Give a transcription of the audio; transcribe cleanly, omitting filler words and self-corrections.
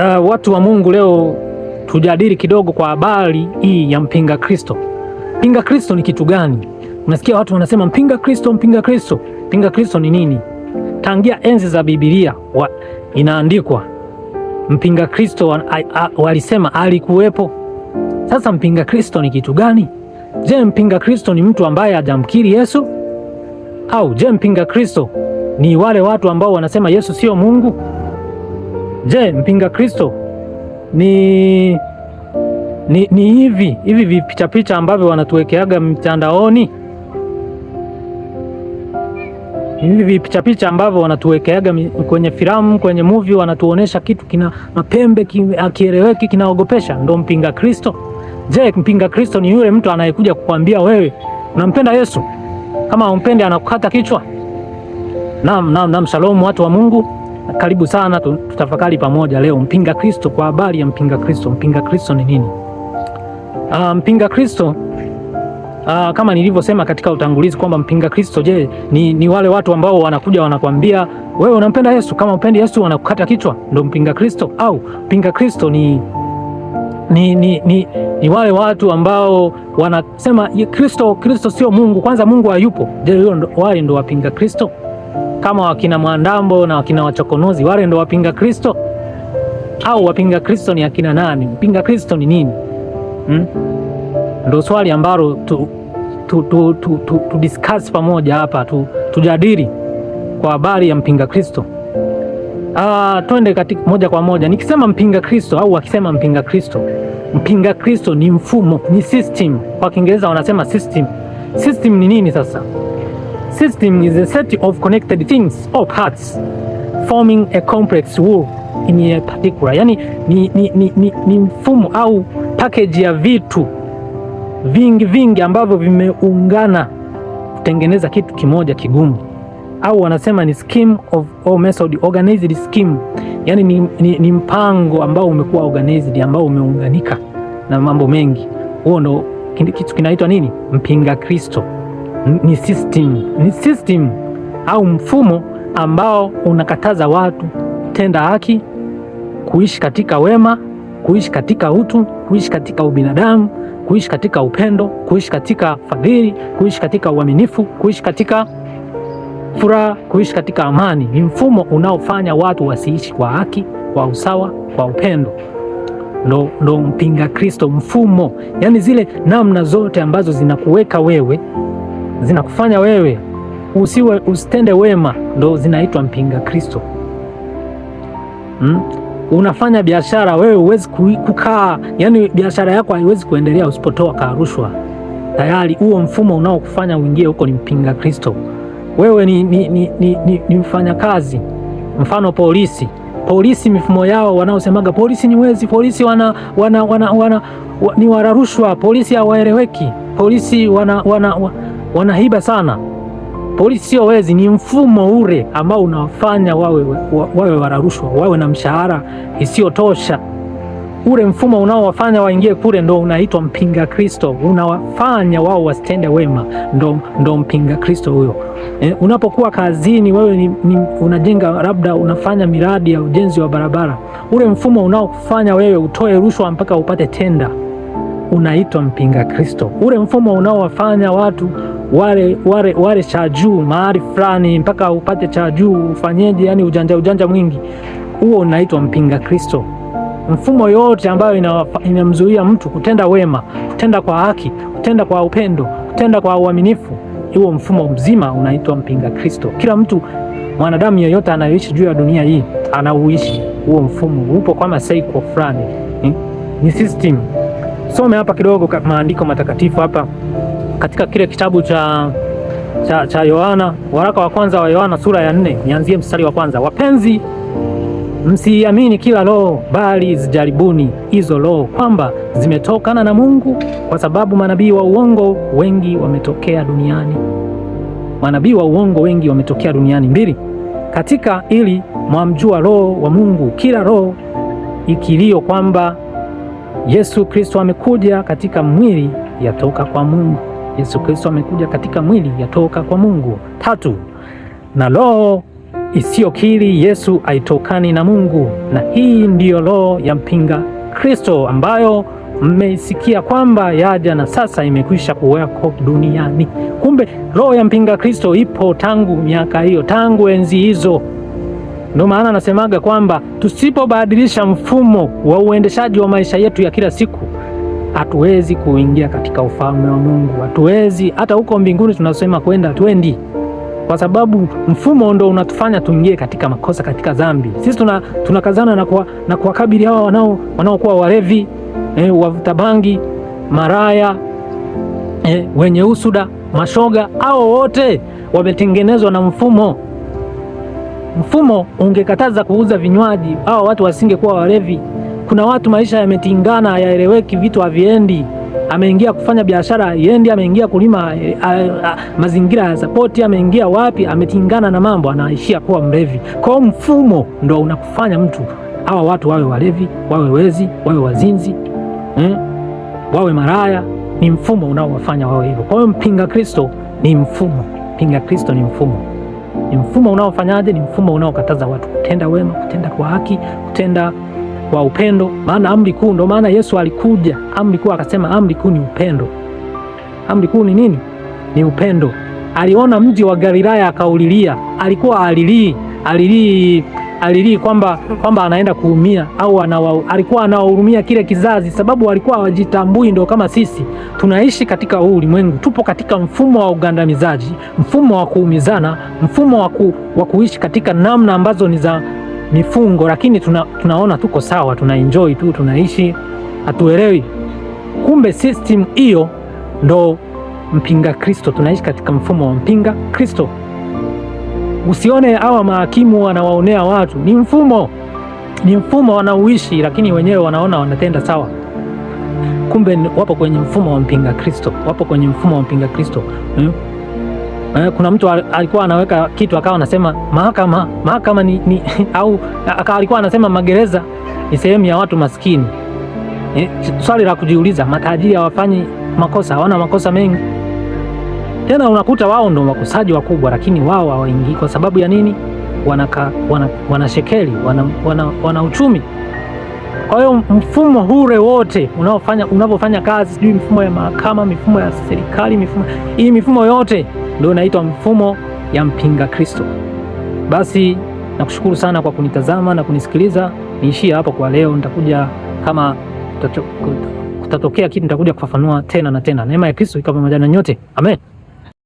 Watu wa Mungu, leo tujadili kidogo kwa habari hii ya mpinga Kristo. Mpinga Kristo ni kitu gani? Unasikia watu wanasema mpinga Kristo, mpinga Kristo. Mpinga Kristo ni nini? Tangia enzi za Biblia inaandikwa mpinga Kristo walisema alikuwepo. Sasa mpinga Kristo ni kitu gani? Je, mpinga Kristo ni mtu ambaye hajamkiri Yesu? Au je, mpinga Kristo ni wale watu ambao wanasema Yesu sio Mungu? Je, mpinga Kristo ni hivi vipicha ambavyo wanatuwekeaga mtandaoni? Hivi vipicha ambavyo wanatuwekeaga kwenye filamu, kwenye movie, wanatuonesha kitu kina mapembe, kieleweki, kinaogopesha, ndo mpinga Kristo? Je, mpinga Kristo ni yule mtu anayekuja kukwambia wewe unampenda Yesu, kama umpendi anakukata kichwa? Naam, shalom watu wa Mungu. Karibu sana tutafakari pamoja leo mpinga Kristo, kwa habari ya mpinga Kristo. Mpinga Kristo ni nini? Mpinga Kristo kama nilivyosema katika utangulizi kwamba mpinga Kristo ni wale watu ambao wanakuja wanakwambia wewe unampenda Yesu, kama upendi Yesu wanakukata kichwa, ndo mpinga Kristo. Au mpinga Kristo ni wale watu ambao wanasema Kristo sio Mungu, kwanza Mungu hayupo. Je, wale ndo wapinga Kristo? Kama wakina Mwandambo na wakina Wachokonozi, wale ndo wapinga Kristo? Au wapinga Kristo ni akina nani? Mpinga Kristo ni nini? Ndo swali ambalo tu discuss pamoja hapa, tujadili kwa habari ya mpinga Kristo. Twende katika moja kwa moja. Nikisema mpinga Kristo au wakisema mpinga Kristo ni mfumo, ni system. Kwa Kiingereza wanasema system. System ni nini sasa? System is a set of connected things or parts forming a complex whole in a particular. Yani ni mfumo au package ya vitu vingi ambavyo vimeungana kutengeneza kitu kimoja kigumu, au wanasema ni scheme of or method, organized scheme. Yani ni mpango ambao umekuwa organized, ambao umeunganika na mambo mengi. Huo ndo kitu kinaitwa nini? Mpinga Kristo. Ni system au mfumo ambao unakataza watu tenda haki, kuishi katika wema, kuishi katika utu, kuishi katika ubinadamu, kuishi katika upendo, kuishi katika fadhili, kuishi katika uaminifu, kuishi katika furaha, kuishi katika amani. Ni mfumo unaofanya watu wasiishi kwa haki, kwa usawa, kwa upendo. Ndo mpinga Kristo, mfumo. Yani zile namna zote ambazo zinakuweka wewe, zinakufanya wewe usitende wema, ndo zinaitwa mpinga Kristo. Unafanya biashara, wewe huwezi kukaa, yani biashara yako haiwezi kuendelea usipotoa rushwa. Tayari huo mfumo unaokufanya uingie huko ni mpinga Kristo. Wewe ni mfanyakazi, mfano polisi, mifumo yao wanaosemaga polisi ni wezi, polisi ni wala rushwa, polisi hawaeleweki, polisi wanaiba sana. Polisi sio wezi, ni mfumo ule ambao unawafanya wawe wala rushwa, wawe na mshahara isiyotosha. Ule mfumo unaowafanya waingie kule ndo unaitwa mpinga Kristo. Unawafanya wao wasitende wema, ndo mpinga Kristo huyo. Unapokuwa kazini, wewe unajenga, labda unafanya miradi ya ujenzi wa barabara, ule mfumo unaokufanya wewe utoe rushwa mpaka upate tenda unaitwa mpinga Kristo. Ule mfumo unaowafanya watu wale cha juu mahali fulani mpaka upate cha juu, ufanyeje, yani ujanja mwingi, huo unaitwa mpinga Kristo. Mfumo yote ambayo inamzuia mtu kutenda wema, kutenda kwa haki, kutenda kwa upendo, kutenda kwa uaminifu, huo mfumo mzima unaitwa mpinga Kristo. Kila mtu, mwanadamu yeyote anayoishi juu ya dunia hii anauishi huo mfumo, upo kama cycle fulani, ni system. Some hapa kidogo maandiko matakatifu hapa katika kile kitabu cha Yohana, waraka wa kwanza wa Yohana sura ya 4, nianzie mstari wa kwanza. Wapenzi, msiamini kila roho, bali zijaribuni hizo roho kwamba zimetokana na Mungu, kwa sababu manabii wa uongo wengi wametokea duniani. Manabii wa uongo wengi wametokea duniani. 2, katika ili mwamjua roho wa Mungu, kila roho ikilio kwamba Yesu Kristo amekuja katika mwili yatoka kwa Mungu. Yesu Kristo amekuja katika mwili yatoka kwa Mungu. 3, na roho isiyokiri Yesu haitokani na Mungu, na hii ndiyo roho ya mpinga Kristo ambayo mmeisikia kwamba yaja na sasa imekwisha kuweko duniani. Kumbe roho ya mpinga Kristo ipo tangu miaka hiyo, tangu enzi hizo. Ndio maana nasemaga kwamba tusipobadilisha mfumo wa uendeshaji wa maisha yetu ya kila siku, hatuwezi kuingia katika ufalme wa Mungu. Hatuwezi, hata huko mbinguni tunasema kwenda twendi, kwa sababu mfumo ndo unatufanya tuingie katika makosa, katika dhambi. Sisi tunakazana na kuwakabili hawa wanaokuwa walevi, wavuta bangi, maraya, wenye usuda, mashoga. Hao wote wametengenezwa na mfumo. Mfumo ungekataza kuuza vinywaji, hao watu wasingekuwa walevi. Kuna watu maisha yametingana, hayaeleweki, vitu haviendi. Ameingia kufanya biashara haiendi, ameingia kulima mazingira ya sapoti, ameingia wapi, ametingana na mambo, anaishia kuwa mlevi. Kwa mfumo ndo unakufanya mtu, hawa watu wawe walevi, wawe wezi, wawe wazinzi, wawe maraya. Ni mfumo unaowafanya wawe hivyo. Kwa hiyo mpinga Kristo ni mfumo. Mpinga Kristo ni mfumo. Ni mfumo unaofanyaje? Ni mfumo unaokataza watu kutenda wema, kutenda kwa haki, kutenda kwa upendo. Maana amri kuu, ndo maana Yesu alikuja. Amri kuu akasema amri kuu ni upendo. Amri kuu ni nini? Ni upendo. Aliona mji wa Galilaya akaulilia. Alikuwa alilii kwamba anaenda kuumia, au alikuwa anawahurumia kile kizazi, sababu walikuwa hawajitambui. Ndo kama sisi tunaishi katika huu ulimwengu, tupo katika mfumo wa ugandamizaji, mfumo wa kuumizana, mfumo wa kuishi katika namna ambazo ni za mifungo, lakini tunaona tuko sawa, tunaenjoy tu, tunaishi, hatuelewi. Kumbe system hiyo ndo mpinga Kristo. Tunaishi katika mfumo wa mpinga Kristo. Usione hawa mahakimu wanawaonea watu, ni mfumo wanauishi, lakini wenyewe wanaona wanatenda sawa. Kumbe wapo kwenye mfumo wa mpinga Kristo, Kuna mtu alikuwa anaweka kitu akawa anasema mahakama ni au alikuwa anasema magereza ni sehemu ya watu maskini. Swali la kujiuliza, matajiri hawafanyi makosa? Hawana makosa mengi? Tena unakuta wao ndo wakosaji wakubwa, lakini wao hawaingii. Kwa sababu ya nini? Wana shekeli, wana uchumi. Kwa hiyo mfumo hure wote unavyofanya kazi, sijui mifumo ya mahakama, mifumo ya serikali, mifumo yote ndio inaitwa mfumo ya mpinga Kristo. Basi nakushukuru sana kwa kunitazama na kunisikiliza. Niishie hapo kwa leo. Nitakuja kama kutatokea kitu, nitakuja kufafanua tena na tena. Neema ya Kristo ikawe pamoja na nyote. Amen.